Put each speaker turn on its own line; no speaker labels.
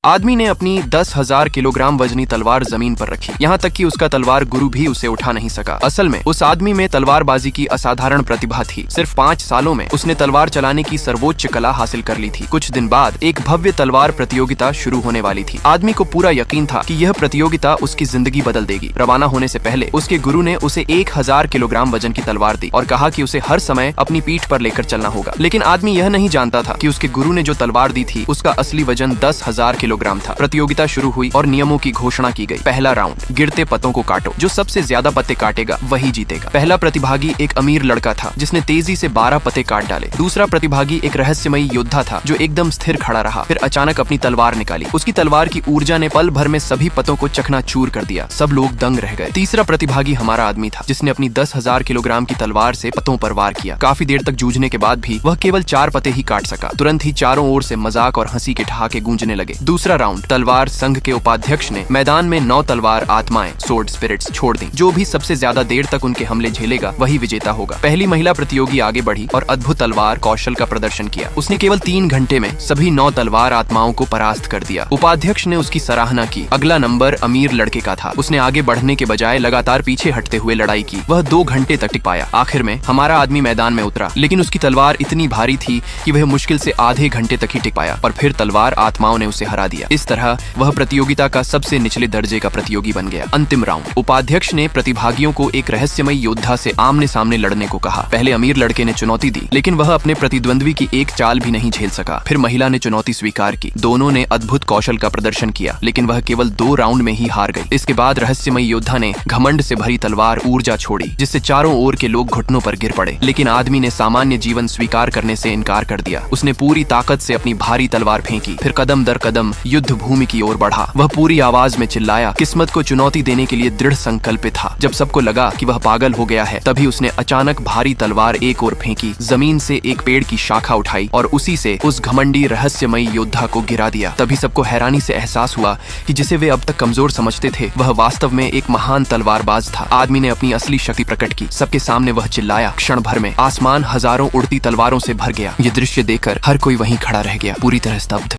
आदमी ने अपनी 10,000 किलोग्राम वजनी तलवार जमीन पर रखी, यहाँ तक कि उसका तलवार गुरु भी उसे उठा नहीं सका। असल में उस आदमी में तलवारबाजी की असाधारण प्रतिभा थी। सिर्फ 5 सालों में उसने तलवार चलाने की सर्वोच्च कला हासिल कर ली थी। कुछ दिन बाद एक भव्य तलवार प्रतियोगिता शुरू होने वाली थी। आदमी को पूरा यकीन था कि यह प्रतियोगिता उसकी जिंदगी बदल देगी। रवाना होने से पहले उसके गुरु ने उसे 1000 किलोग्राम वजन की तलवार दी और कहा कि उसे हर समय अपनी पीठ पर लेकर चलना होगा। लेकिन आदमी यह नहीं जानता था कि उसके गुरु ने जो तलवार दी थी उसका असली वजन 10,000 किलोग्राम था। प्रतियोगिता शुरू हुई और नियमों की घोषणा की गई। पहला राउंड, गिरते पत्तों को काटो। जो सबसे ज्यादा पत्ते काटेगा वही जीतेगा। पहला प्रतिभागी एक अमीर लड़का था जिसने तेजी से 12 पत्ते काट डाले। दूसरा प्रतिभागी एक रहस्यमयी योद्धा था जो एकदम स्थिर खड़ा रहा, फिर अचानक अपनी तलवार निकाली। उसकी तलवार की ऊर्जा ने पल भर में सभी पत्तों को चकनाचूर कर दिया। सब लोग दंग रह गए। तीसरा प्रतिभागी हमारा आदमी था जिसने अपनी 10,000 किलोग्राम की तलवार से पत्तों पर वार किया। काफी देर तक जूझने के बाद भी वह केवल 4 पत्ते ही काट सका। तुरंत ही चारों ओर से मजाक और हंसी के ठहाके गूंजने लगे। दूसरा राउंड, तलवार संघ के उपाध्यक्ष ने मैदान में 9 तलवार आत्माएं स्वॉर्ड स्पिरिट्स छोड़ दी। जो भी सबसे ज्यादा देर तक उनके हमले झेलेगा वही विजेता होगा। पहली महिला प्रतियोगी आगे बढ़ी और अद्भुत तलवार कौशल का प्रदर्शन किया। उसने केवल 3 घंटे में सभी 9 तलवार आत्माओं को परास्त कर दिया। उपाध्यक्ष ने उसकी सराहना की। अगला नंबर अमीर लड़के का था। उसने आगे बढ़ने के बजाय लगातार पीछे हटते हुए लड़ाई की। वह 2 घंटे तक टिक पाया। आखिर में हमारा आदमी मैदान में उतरा, लेकिन उसकी तलवार इतनी भारी थी कि वह मुश्किल से आधे घंटे तक ही टिक पाया और फिर तलवार आत्माओं ने उसे हरा दिया। इस तरह वह प्रतियोगिता का सबसे निचले दर्जे का प्रतियोगी बन गया। अंतिम राउंड, उपाध्यक्ष ने प्रतिभागियों को एक रहस्यमयी योद्धा से आमने सामने लड़ने को कहा। पहले अमीर लड़के ने चुनौती दी, लेकिन वह अपने प्रतिद्वंद्वी की एक चाल भी नहीं झेल सका। फिर महिला ने चुनौती स्वीकार की। दोनों ने अद्भुत कौशल का प्रदर्शन किया, लेकिन वह केवल 2 राउंड में ही हार गई। इसके बाद रहस्यमयी योद्धा ने घमंड से भरी तलवार ऊर्जा छोड़ी, जिससे चारों ओर के लोग घुटनों पर गिर पड़े। लेकिन आदमी ने सामान्य जीवन स्वीकार करने से इनकार कर दिया। उसने पूरी ताकत से अपनी भारी तलवार फेंकी, फिर कदम दर कदम युद्ध भूमि की ओर बढ़ा। वह पूरी आवाज में चिल्लाया, किस्मत को चुनौती देने के लिए दृढ़ संकल्पित था। जब सबको लगा कि वह पागल हो गया है, तभी उसने अचानक भारी तलवार एक ओर फेंकी, जमीन से एक पेड़ की शाखा उठाई और उसी से उस घमंडी रहस्यमयी योद्धा को गिरा दिया। तभी सबको हैरानी से एहसास हुआ कि जिसे वे अब तक कमजोर समझते थे वह वास्तव में एक महान तलवारबाज था। आदमी ने अपनी असली शक्ति प्रकट की। सबके सामने वह चिल्लाया। क्षण भर में आसमान हजारों उड़ती तलवारों से भर गया। ये दृश्य देखकर हर कोई वहीं खड़ा रह गया, पूरी तरह स्तब्ध।